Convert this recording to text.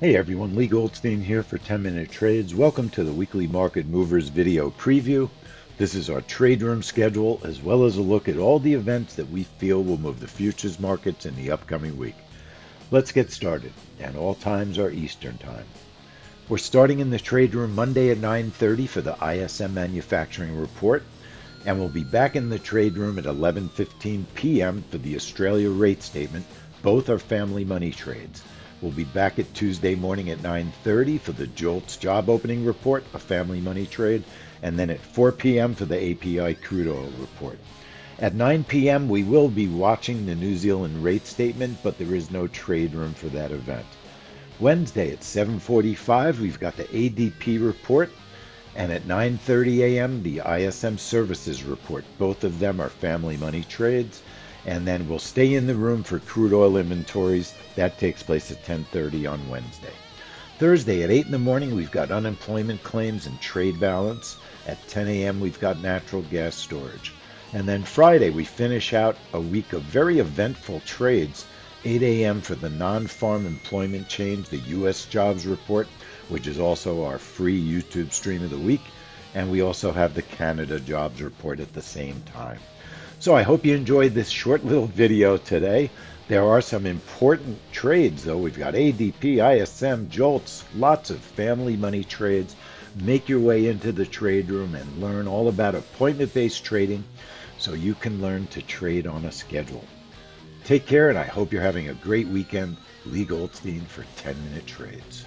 Hey everyone, Leigh Goldstein here for 10-Minute Trades. Welcome to the weekly Market Movers video preview. This is our trade room schedule as well as a look at all the events that we feel will move the futures markets in the upcoming week. Let's get started, and all times are Eastern Time. We're starting in the trade room Monday at 9:30 for the ISM manufacturing report, and we'll be back in the trade room at 11:15 p.m. for the Australia rate statement. Both are family money trades. We'll be back at Tuesday morning at 9:30 for the JOLTS job opening report, a family money trade, and then at 4 p.m. for the API crude oil report. At 9 p.m. we will be watching the New Zealand rate statement, but there is no trade room for that event. Wednesday at 7:45 we've got the ADP report, and at 9:30 a.m. the ISM services report. Both of them are family money trades. And then we'll stay in the room for crude oil inventories. That takes place at 10:30 on Wednesday. Thursday at 8 in the morning, we've got unemployment claims and trade balance. At 10 a.m., we've got natural gas storage. And then Friday, we finish out a week of very eventful trades. 8 a.m. for the non-farm employment change, the U.S. jobs report, which is also our free YouTube stream of the week. And we also have the Canada jobs report at the same time. So I hope you enjoyed this short little video today. There are some important trades though. We've got ADP, ISM, JOLTS, lots of family money trades. Make your way into the trade room and learn all about appointment-based trading so you can learn to trade on a schedule. Take care, and I hope you're having a great weekend. Leigh Goldstein for 10-Minute Trades.